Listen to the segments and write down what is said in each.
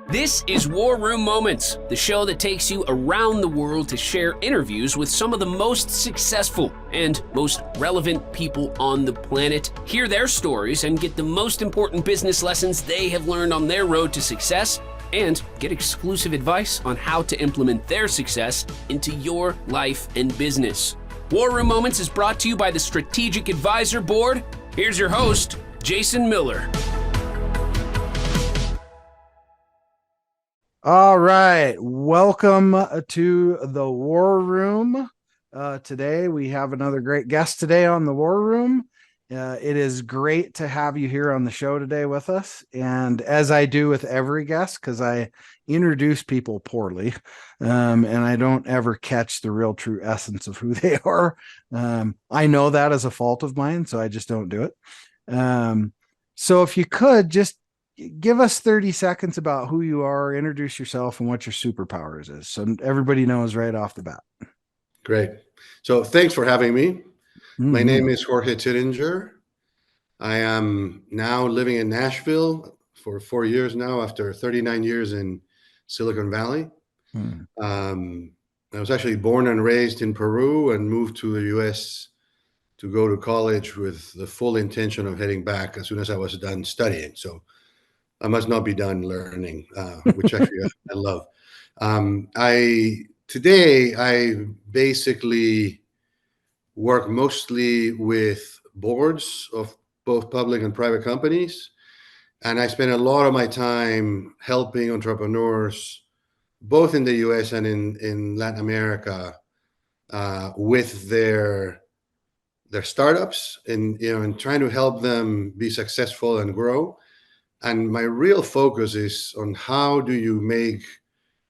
This is War Room Moments, the show that takes you around the world to share interviews with some of the most successful and most relevant people on the planet, hear their stories, and get the most important business lessons they have learned on their road to success, and get exclusive advice on how to implement their success into your life and business. War Room Moments is brought to you by the Strategic Advisor Board. Here's your host, Jason Miller. All right, welcome to the War Room. Today we have another great guest today on the War Room. It is great to have you here on the show today with us. And as I do with every guest, because I introduce people poorly, and I don't ever catch the real true essence of who they are. I know that is a fault of mine, so I just don't do it. So if you could just give us 30 seconds about who you are, introduce yourself, and what your superpowers is, so everybody knows right off the bat. Great. So thanks for having me. Mm-hmm. My name is Jorge Titinger. I am now living in Nashville for 4 years now, after 39 years in Silicon Valley. I was actually born and raised in Peru and moved to the U.S. to go to college with the full intention of heading back as soon as I was done studying. So I must not be done learning, which actually I love. Today I basically work mostly with boards of both public and private companies, and I spend a lot of my time helping entrepreneurs, both in the U.S. and in Latin America, with their startups, and trying to help them be successful and grow. And my real focus is on how do you make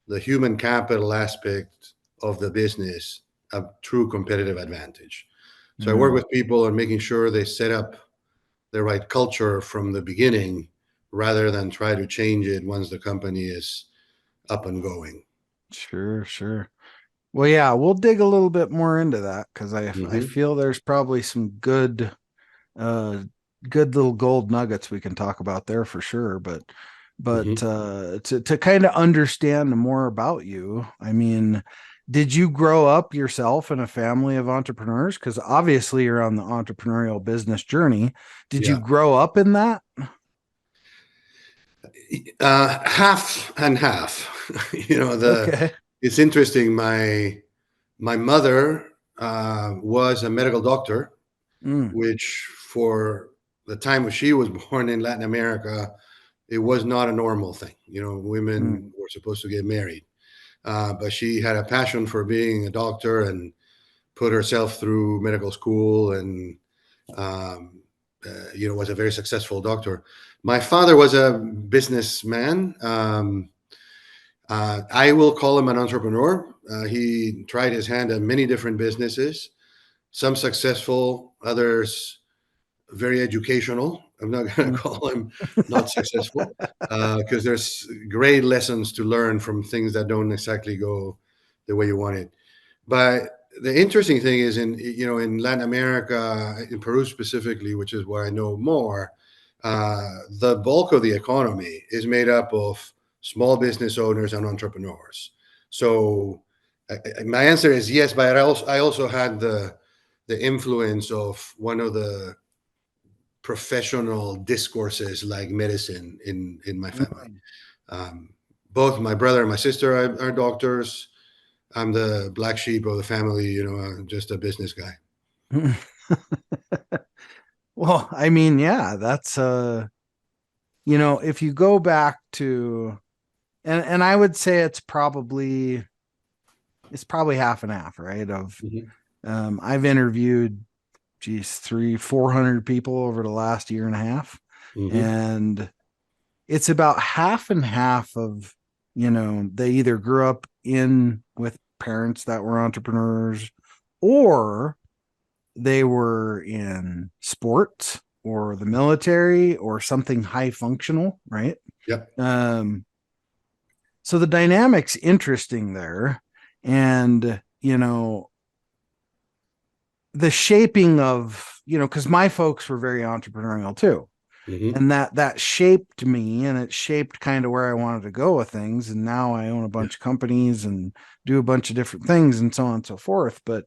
the human capital aspect of the business a true competitive advantage. So I work with people on making sure they set up the right culture from the beginning, rather than try to change it once the company is up and going. Sure. Well, yeah, we'll dig a little bit more into that, because I feel there's probably some good little gold nuggets we can talk about there for sure. But to kind of understand more about you, I mean, did you grow up yourself in a family of entrepreneurs? Because obviously you're on the entrepreneurial business journey. Did you grow up in that? Half and half. Okay. It's interesting. My mother was a medical doctor, which for the time when she was born in Latin America, it was not a normal thing. Women were supposed to get married. But she had a passion for being a doctor and put herself through medical school and, was a very successful doctor. My father was a businessman. I will call him an entrepreneur. He tried his hand at many different businesses, some successful, others very educational. I'm not going to call him not successful, because there's great lessons to learn from things that don't exactly go the way you want it. But the interesting thing is in Latin America, in Peru specifically, which is where I know more, the bulk of the economy is made up of small business owners and entrepreneurs. So my answer is yes, but I also had the influence of one of the professional discourses like medicine in my family. Both my brother and my sister are doctors. I'm the black sheep of the family, just a business guy. Well, I mean, yeah, that's if you go back to, and I would say it's probably half and half, right? I've interviewed 300-400 people over the last year and a half. And it's about half and half of, they either grew up with parents that were entrepreneurs, or they were in sports or the military or something high functional, right? Yep. So the dynamic's interesting there. And, the shaping of, because my folks were very entrepreneurial too. Hmm. And that shaped me, and it shaped kind of where I wanted to go with things. And now I own a Yeah. bunch of companies and do a bunch of different things and so on and so forth. But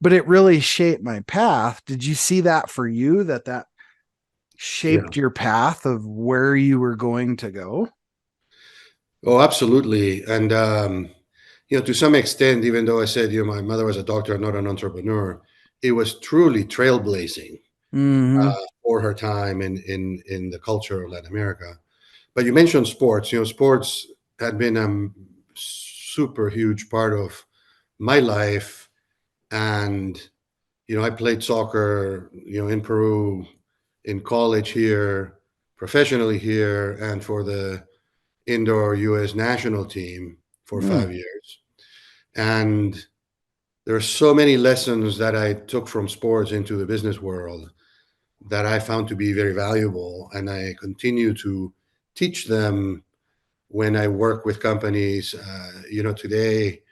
it really shaped my path. Did you see that for you, that Yeah. shaped your path of where you were going to go? Oh, absolutely. And to some extent, even though I said, my mother was a doctor, not an entrepreneur, it was truly trailblazing Mm-hmm. for her time in the culture of Latin America. But you mentioned sports. Sports had been a super huge part of my life, and I played soccer, in Peru, in college here, professionally here, and for the indoor U.S. national team for Mm. 5 years. And there are so many lessons that I took from sports into the business world that I found to be very valuable, and I continue to teach them when I work with companies. Today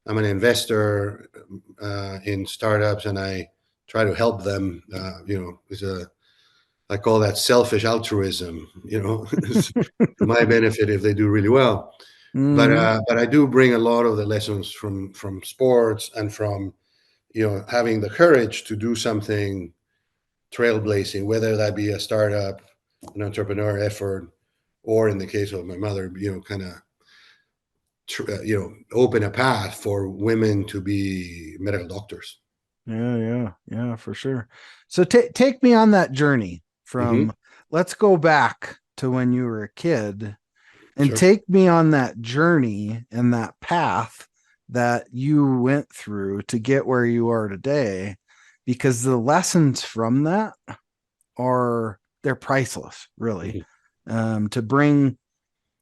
I'm an investor in startups, and I try to help them. I call that selfish altruism. It's to my benefit if they do really well. But Mm-hmm. but I do bring a lot of the lessons from sports and from having the courage to do something trailblazing, whether that be a startup, an entrepreneur effort, or in the case of my mother, kind of open a path for women to be medical doctors. Yeah, for sure. So take me on that journey Hmm. from, let's go back to when you were a kid, and Sure. take me on that journey and that path that you went through to get where you are today, because the lessons from that they're priceless, really. Hmm. To bring,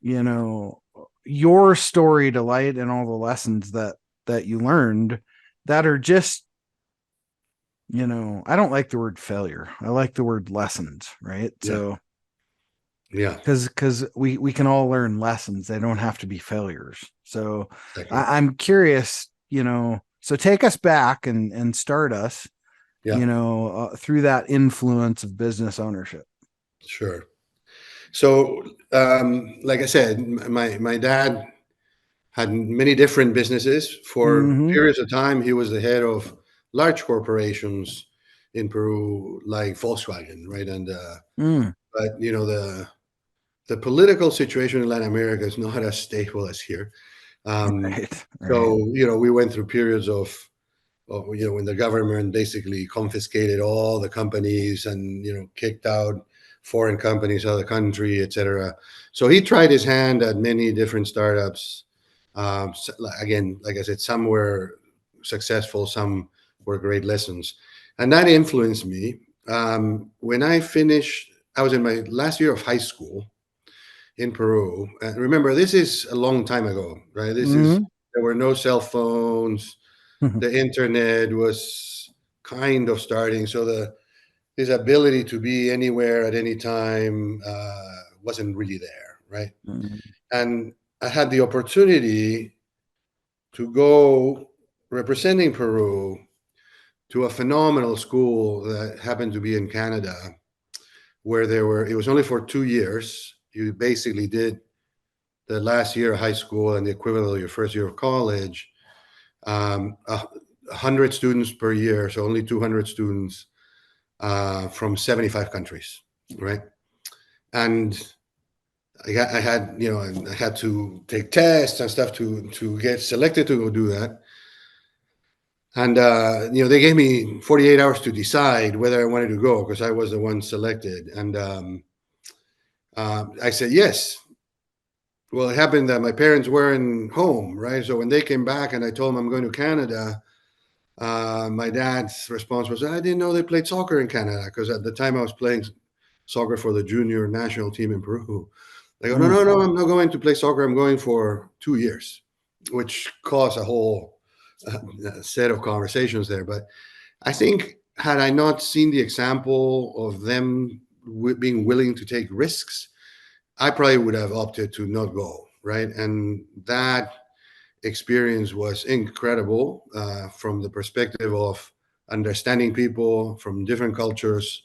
you know, your story to light, and all the lessons that you learned that are just, I don't like the word failure. I like the word lessons, right? Yeah. So Yeah. because we can all learn lessons. They don't have to be failures. So Exactly. I'm curious, so take us back and start us, Yeah. through that influence of business ownership. Sure. So, like I said, my dad had many different businesses. For Mm-hmm. periods of time, he was the head of large corporations in Peru, like Volkswagen, right? And Mm. but the political situation in Latin America is not as stable as here. Um, Right. so we went through periods of when the government basically confiscated all the companies and kicked out foreign companies out of the country, etc. So he tried his hand at many different startups. Again, like I said, some were successful, some were great lessons, and that influenced me. When I finished, I was in my last year of high school in Peru. And remember, this is a long time ago, right? Mm-hmm. There were no cell phones. The internet was kind of starting, so his ability to be anywhere at any time wasn't really there, right? And I had the opportunity to go representing Peru to a phenomenal school that happened to be in Canada, where it was only for 2 years. You basically did the last year of high school and the equivalent of your first year of college. 100 students per year, so only 200 students from 75 countries, right? And I had to take tests and stuff to get selected to go do that. And they gave me 48 hours to decide whether I wanted to go because I was the one selected. And I said yes. Well, it happened that my parents weren't home, right? So when they came back and I told them I'm going to Canada, my dad's response was, I didn't know they played soccer in Canada, because at the time I was playing soccer for the junior national team in Peru. They go, no, Mm. no, no, I'm not going to play soccer. I'm going for 2 years, which caused a whole set of conversations there. But I think had I not seen the example of them being willing to take risks, I probably would have opted to not go, right? And that experience was incredible from the perspective of understanding people from different cultures,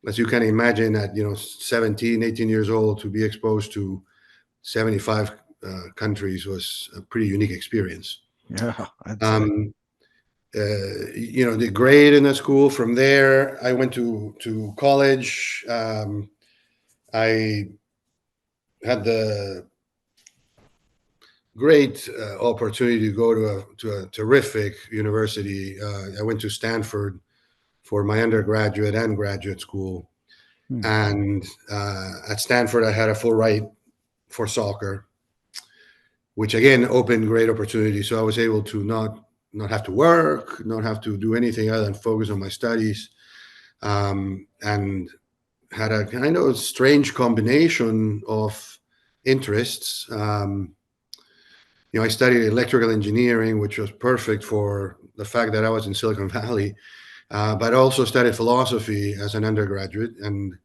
as you can imagine, at 17, 18 years old, to be exposed to 75 countries was a pretty unique experience. Yeah, I'd say. The grade in the school. From there, I went to college. I had the great opportunity to go to a terrific university. I went to Stanford for my undergraduate and graduate school. Hmm. And at Stanford, I had a full ride for soccer, which again opened great opportunities. So I was able to not have to work, not have to do anything other than focus on my studies, and had a kind of strange combination of interests. I studied electrical engineering, which was perfect for the fact that I was in Silicon Valley, but also studied philosophy as an undergraduate. And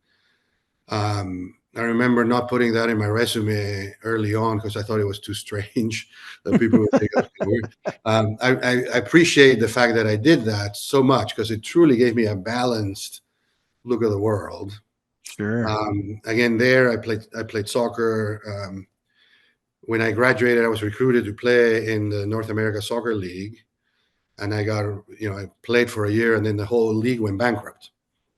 I remember not putting that in my resume early on because I thought it was too strange that people would think I was weird. I appreciate the fact that I did that so much because it truly gave me a balanced look at the world. Sure. Again, there I played soccer. When I graduated, I was recruited to play in the North America Soccer League, and I played for a year, and then the whole league went bankrupt.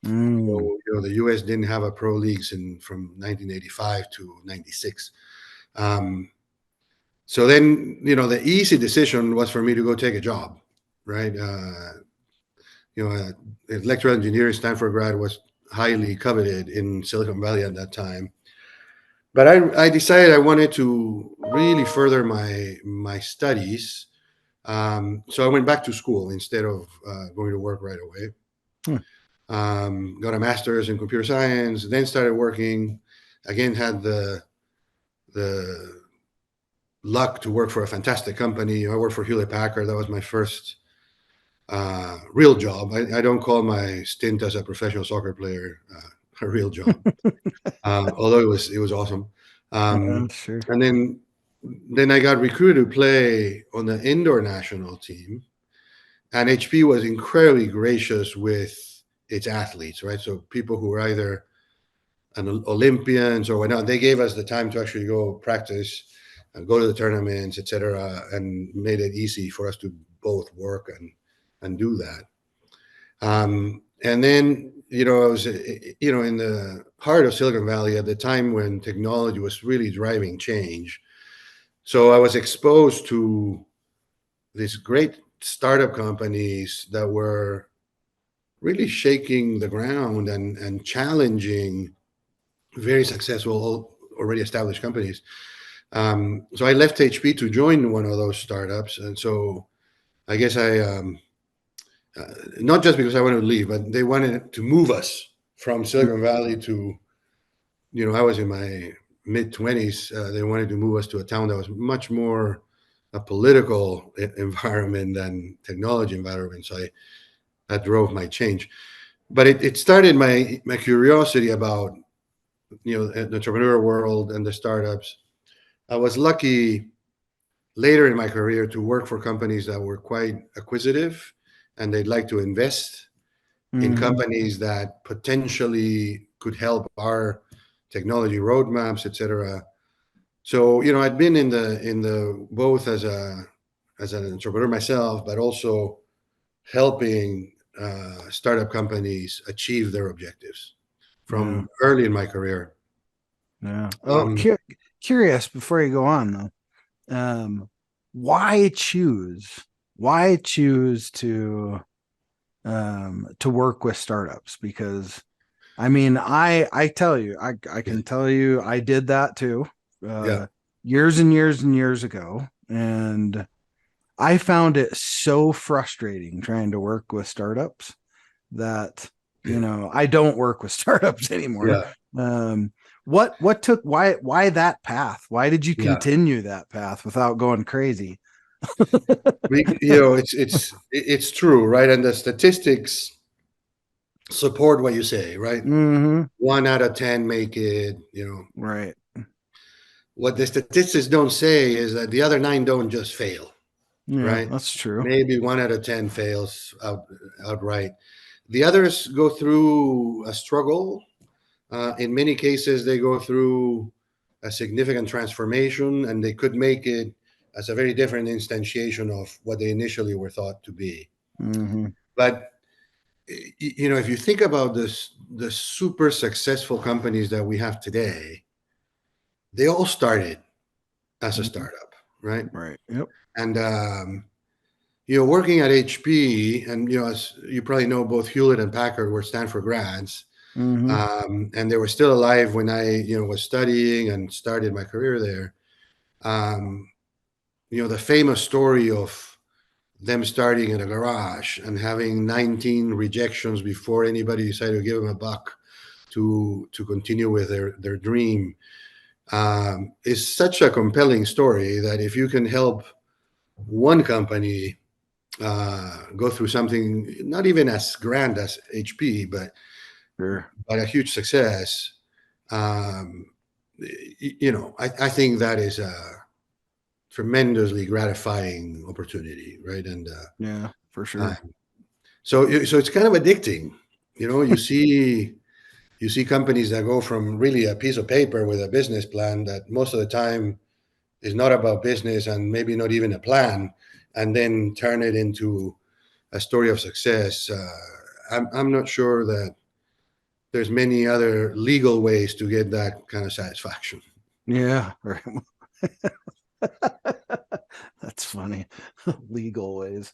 Mm. So, the U.S. didn't have a pro leagues from 1985 to 96. So then, the easy decision was for me to go take a job, right? Electrical engineering, Stanford grad was highly coveted in Silicon Valley at that time. But I decided I wanted to really further my studies. So I went back to school instead of going to work right away. Got a master's in computer science, then started working. Again, had the luck to work for a fantastic company. I worked for Hewlett Packard. That was my first real job. I don't call my stint as a professional soccer player a real job, although it was awesome. Sure. And then I got recruited to play on the indoor national team, and HP was incredibly gracious with its athletes, right? So people who were either Olympians or whatnot, they gave us the time to actually go practice and go to the tournaments, etc., and made it easy for us to both work and do that. And then, I was, in the heart of Silicon Valley at the time when technology was really driving change. So I was exposed to these great startup companies that were really shaking the ground and challenging very successful, already established companies. So I left HP to join one of those startups. And so I guess not just because I wanted to leave, but they wanted to move us from Silicon Valley to, I was in my mid 20s. They wanted to move us to a town that was much more a political environment than technology environment. So that drove my change. But it started my curiosity about, the entrepreneur world and the startups. I was lucky later in my career to work for companies that were quite acquisitive and they'd like to invest in companies that potentially could help our technology roadmaps, etc. So, I'd been in the both as an entrepreneur myself, but also helping startup companies achieve their objectives Yeah. from early in my career. Yeah. Oh, curious before you go on though. Why choose? Why choose to work with startups? Because I mean, I tell you, I can tell you, I did that too, Yeah. years and years and years ago, and I found it so frustrating trying to work with startups that I don't work with startups anymore. Yeah. What took why that path? Why did you Yeah. continue that path without going crazy? It's true, right? And the statistics support what you say, right? Mm-hmm. 1 out of 10 make it. Right. What the statistics don't say is that the other 9 don't just fail, Yeah, right? that's true. Maybe 1 out of 10 fails outright. The others go through a struggle. In many cases, they go through a significant transformation, and they could make it as a very different instantiation of what they initially were thought to be. Mm-hmm. But if you think about this, the super successful companies that we have today, they all started as a Mm-hmm. startup, right? Right. Yep. And working at HP, and as you probably know, both Hewlett and Packard were Stanford grads, Mm-hmm. and they were still alive when I was studying and started my career there. The famous story of them starting in a garage and having 19 rejections before anybody decided to give them a buck to continue with their dream, is such a compelling story that if you can help one company go through something not even as grand as HP, but Sure. a huge success, um, I think that is a tremendously gratifying opportunity, right? And Yeah, for uh, sure. so it's kind of addicting. You see companies that go from really a piece of paper with a business plan that most of the time is not about business and maybe not even a plan, and then turn it into a story of success. I'm not sure that there's many other legal ways to get that kind of satisfaction. Yeah. Right. That's funny. Legal ways.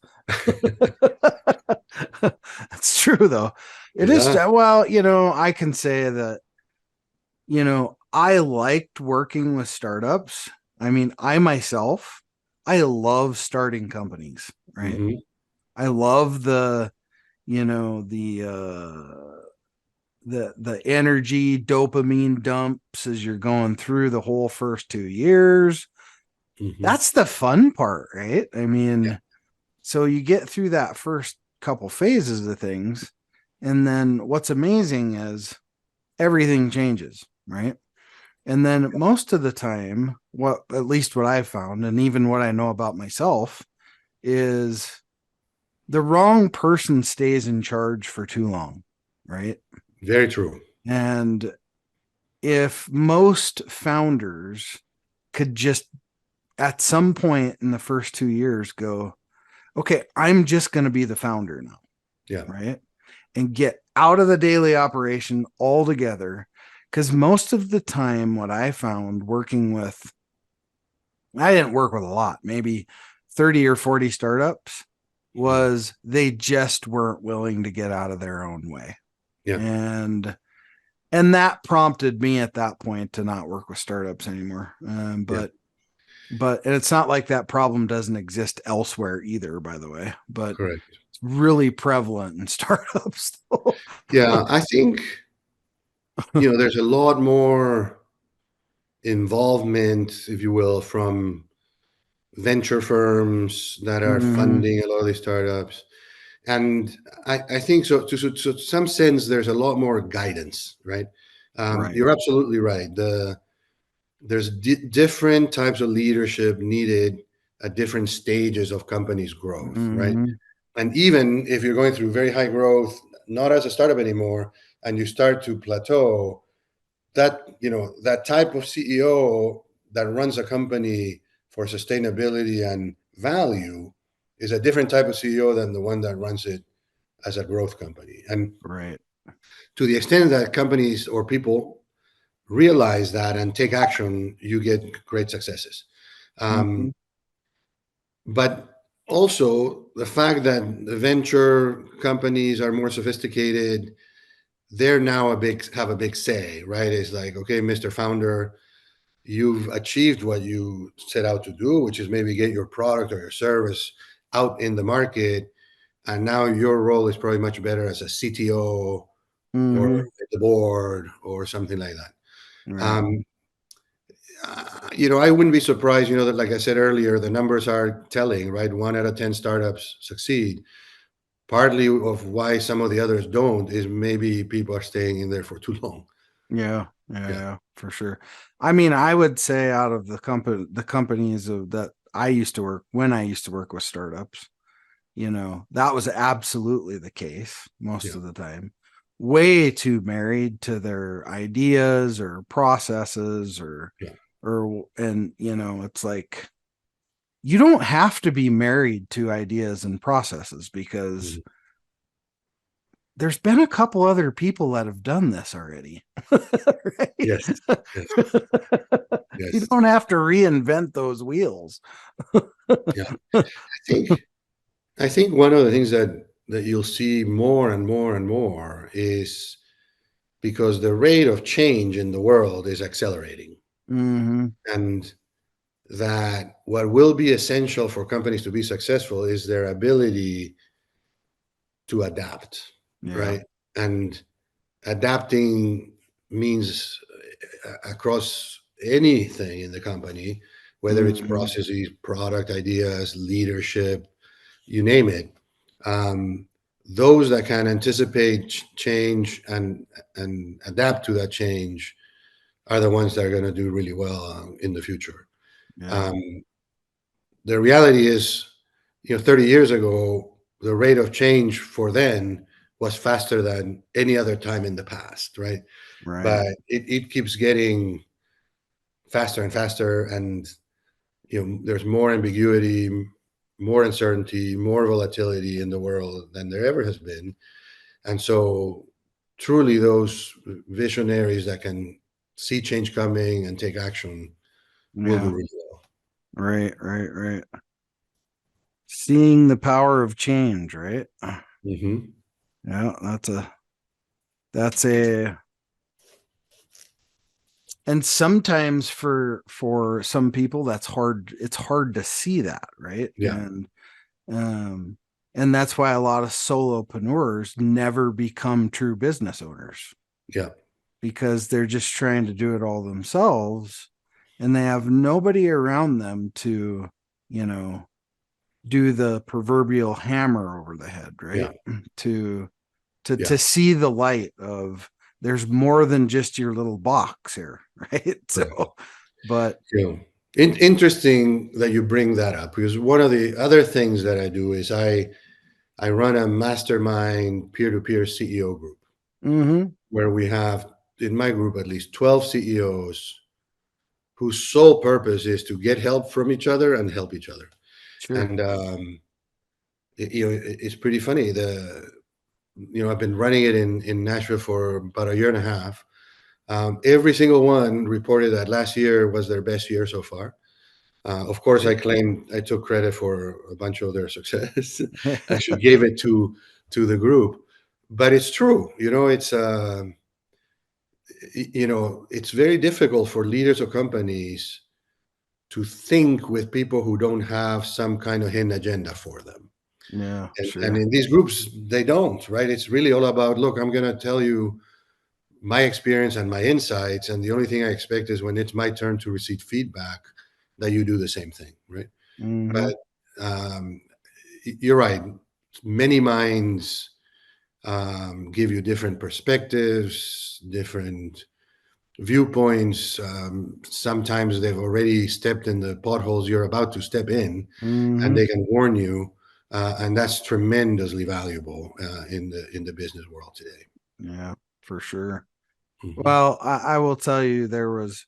That's true though. It is. Yeah. Well, I can say that, I liked working with startups. I mean, I love starting companies, right? Hmm. I love the energy dopamine dumps as you're going through the whole first 2 years. Hmm. That's the fun part, right? I Yeah. mean, so you get through that first couple phases of things, and then what's amazing is everything changes, right? And then most of the time, at least what I've found, and even what I know about myself, is the wrong person stays in charge for too long, right? Very true. And if most founders could just at some point in the first 2 years go, okay, I'm just going to be the founder now, Yeah. right? And get out of the daily operation altogether. Because most of the time, what I found working with, I didn't work with a lot, maybe 30 or 40 startups, was they just weren't willing to get out of their own way. Yeah. And that prompted me at that point to not work with startups anymore. Yeah. But and it's not like that problem doesn't exist elsewhere either, by the way, but Correct. it's really prevalent in startups. Yeah. I think, there's a lot more involvement, if you will, from venture firms that are Mm-hmm. funding a lot of these startups. And I think so to some sense, there's a lot more guidance, right? Right. You're absolutely right. There's different types of leadership needed at different stages of companies' growth, right? Mm-hmm. And even if you're going through very high growth, not as a startup anymore, and you start to plateau, that type of CEO that runs a company for sustainability and value is a different type of CEO than the one that runs it as a growth company. And Right. to the extent that companies or people realize that and take action, you get great successes. Mm-hmm. Um, but also the fact that the venture companies are more sophisticated, they're now have a big say, right? It's like, okay, Mr. Founder, you've achieved what you set out to do, which is maybe get your product or your service out in the market. And now your role is probably much better as a CTO or Mm-hmm. at the board or something like that. Right. Um, I wouldn't be surprised, that like I said earlier, the numbers are telling, right? 1 out of 10 startups succeed. Partly of why some of the others don't is maybe people are staying in there for too long. Yeah. Yeah. Yeah. Yeah. For sure. I mean, I would say out of the companies that I used to work with startups, that was absolutely the case most Yeah. of the time. Way too married to their ideas or processes Yeah. and it's like, you don't have to be married to ideas and processes, because Mhm. there's been a couple other people that have done this already. Right? Yes. Yes. You Yes. don't have to reinvent those wheels. Yeah. think I think one of the things that you'll see more and more and more is because the rate of change in the world is accelerating, Mm-hmm. and that what will be essential for companies to be successful is their ability to adapt, Yeah. right? And adapting means across anything in the company, whether it's Mm-hmm. processes, product ideas, leadership, you name it. Um, those that can anticipate change and adapt to that change are the ones that are going to do really well in the future. Yeah. Um, the reality is, 30 years ago, the rate of change for then was faster than any other time in the past, right? Right. But it keeps getting faster and faster, and there's more ambiguity, more uncertainty, more volatility in the world than there ever has been. And so truly those visionaries that can see change coming and take action will do Yeah. really well. Right. Right. Right. Seeing the power of change, right? Hmm. Yeah, that's a and sometimes for some people that's hard. It's hard to see that, right? Yeah. Um and that's why a lot of solopreneurs never become true business owners, Yeah. because they're just trying to do it all themselves, and they have nobody around them to, you know, do the proverbial hammer over the head, right? Yeah. To to Yeah. to see the light of, there's more than just your little box here, right? Correct. So, but Yeah. Interesting that you bring that up, because one of the other things that I do is I run a mastermind peer-to-peer CEO group mm-hmm, where we have, in my group, at least 12 CEOs whose sole purpose is to get help from each other and help each other. sure, And it's pretty funny. I've been running it in Nashville for about a year and a half. Every single one reported that last year was their best year so far. Of course, I right? claimed I took credit for a bunch of their success. Actually, gave it to the group, but it's true. It's very difficult for leaders of companies to think with people who don't have some kind of hidden agenda for them. Yeah, And sure. in these groups, they don't, right? It's really all about, look, I'm going to tell you my experience and my insights. And the only thing I expect is when it's my turn to receive feedback, that you do the same thing, right? Mm-hmm, But um, you're right. Many minds give you different perspectives, different viewpoints. Sometimes they've already stepped in the potholes you're about to step in, and mm-hmm. they can warn you, and that's tremendously valuable in the business world today. Yeah, for sure. Hmm. Well, I will tell you, there was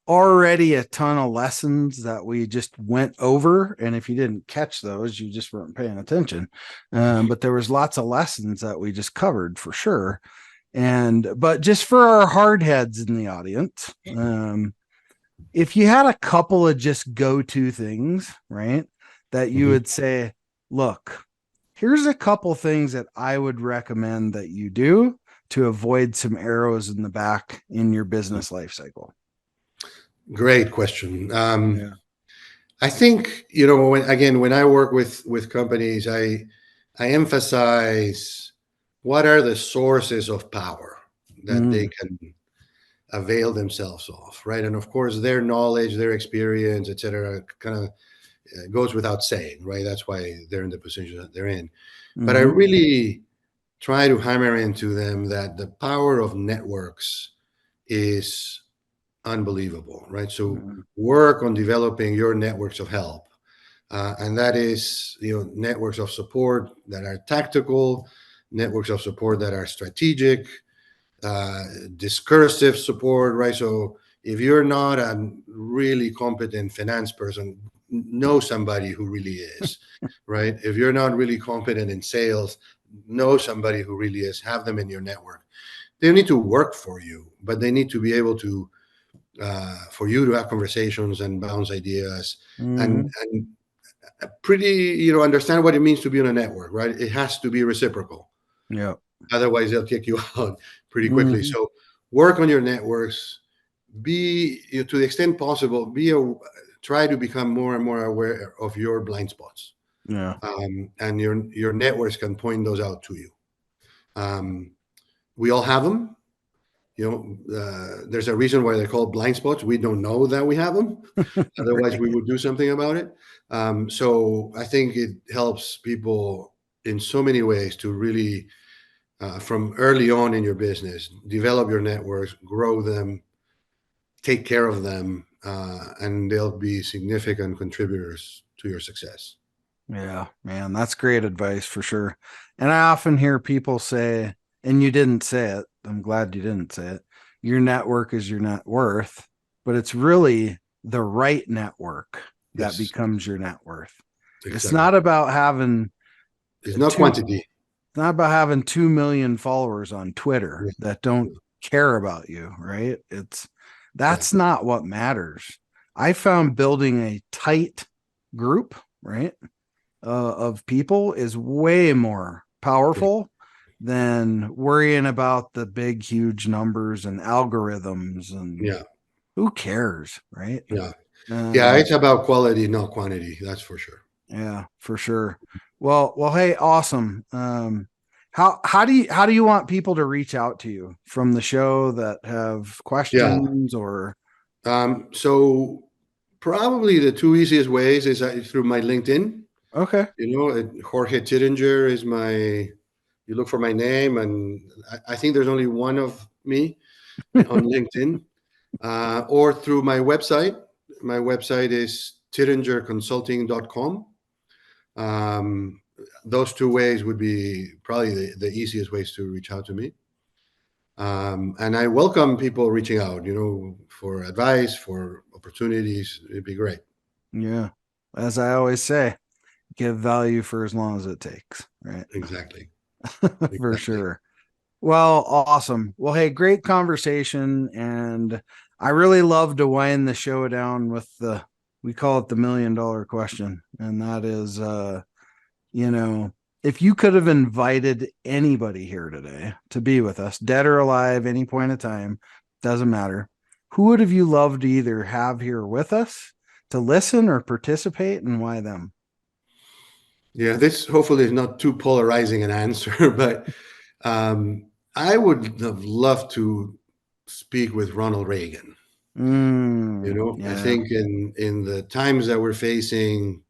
already a ton of lessons that we just went over, and if you didn't catch those, you just weren't paying attention. But there was lots of lessons that we just covered for sure. But just for our hard heads in the audience, if you had a couple of just go-to things, right, that you Hmm. would say, look, here's a couple things that I would recommend that you do to avoid some arrows in the back in your business life cycle. Great question. Yeah. I think when I work with companies, I emphasize what are the sources of power that they Mm, can avail themselves of, right? And of course, their knowledge, their experience, et cetera, kind of goes without saying, right? That's why they're in the position that they're in. But I mm-hmm, really try to hammer into them that the power of networks is unbelievable, right? So mm, work on developing your networks of help. and that is, networks of support that are tactical, networks of support that are strategic, discursive support, right? So if you're not a really competent finance person, know somebody who really is, right? If you're not really competent in sales, know somebody who really is. Have them in your network. They need to work for you, but they need to be able to, for you to have conversations and bounce ideas, and Mhm. pretty, understand what it means to be on a network, right? It has to be reciprocal. Yeah. Otherwise, they'll kick you out pretty quickly. Mhm. So work on your networks. Be, to the extent possible, try to become more and more aware of your blind spots, Yeah. and your networks can point those out to you. Um, we all have them. There's a reason why they're called blind spots. We don't know that we have them. Otherwise, we Right. would do something about it. So I think it helps people in so many ways to really, from early on in your business, develop your networks, grow them, take care of them, and they'll be significant contributors to your success. Yeah, man, that's great advice for sure. And I often hear people say, and you didn't say it, I'm glad you didn't say it, your network is your net worth, but it's really the right network that Yes, becomes your net worth. It's exactly. not about having It's not two, quantity. it's not about having 2 million followers on Twitter Yeah, that don't care about you, right? That's exactly. not what matters. I found building a tight group, right? Of people is way more Yeah, powerful than worrying about the big, huge numbers and algorithms. And yeah, who cares, right? yeah. Yeah, Um, it's about quality, not quantity. That's for sure. yeah, for sure. Well, hey, awesome. How do you want people to reach out to you from the show that have Yeah. questions or So probably the two easiest ways is through my LinkedIn. okay? Jorge Titinger is my. You look for my name, and I think there's only one of me on LinkedIn, or through my website. My website is tittingerconsulting.com. Um, those two ways would be probably the easiest ways to reach out to me. And I welcome people reaching out, for advice, for opportunities. It'd be great. Yeah, as I always say, give value for as long as it takes, right? Exactly. For Exactly. sure. Well, awesome. Well, hey, great conversation. And I really love to wind the show down with we call it the $1,000,000 question. And that is, you know, if you could have invited anybody here today to be with us, dead or alive, any point of time, doesn't matter. Who would have you loved to either have here with us to listen or participate, and why them? Yeah, this hopefully is not too polarizing an answer, but I would have loved to speak with Ronald Reagan. I Yeah. think in the times that we're facing,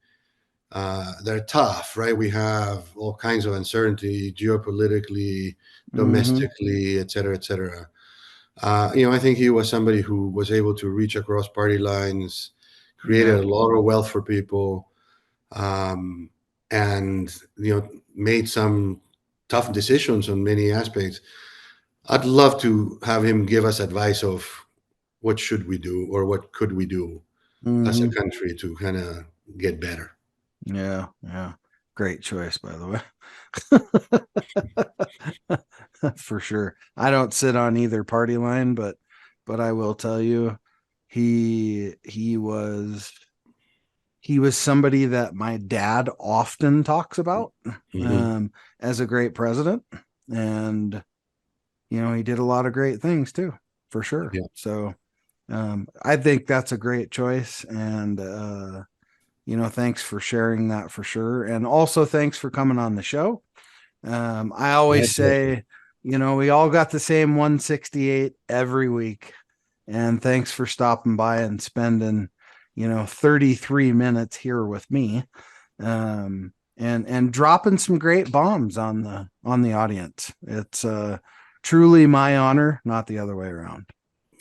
they're tough, right? We have all kinds of uncertainty geopolitically, Mm-hmm. domestically, et cetera, et cetera. I think he was somebody who was able to reach across party lines, created Yeah. a lot of wealth for people, um, and made some tough decisions on many aspects. I'd love to have him give us advice of what should we do or what could we do as a Mm-hmm. country to kind of get better. Yeah, yeah. Great choice, by the way. For sure. I don't sit on either party line, but I will tell you, he was somebody that my dad often talks about Hmm. um, as a great president, and he did a lot of great things too, for sure. Yeah, So I think that's a great choice, and thanks for sharing that for sure. And also thanks for coming on the show. I my always pleasure. say, we all got the same 168 every week. And thanks for stopping by and spending, 33 minutes here with me. And dropping some great bombs on the audience. It's truly my honor, not the other way around.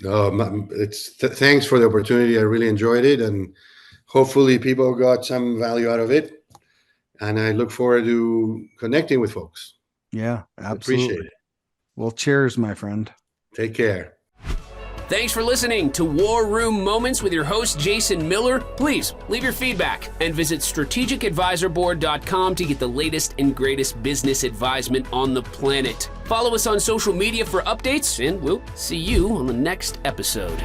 Thanks for the opportunity. I really enjoyed it, and hopefully people got some value out of it. And I look forward to connecting with folks. Yeah, Appreciate absolutely. it. Well, cheers, my friend. Take care. Thanks for listening to War Room Moments with your host, Jason Miller. Please leave your feedback and visit strategicadvisorboard.com to get the latest and greatest business advisement on the planet. Follow us on social media for updates, and we'll see you on the next episode.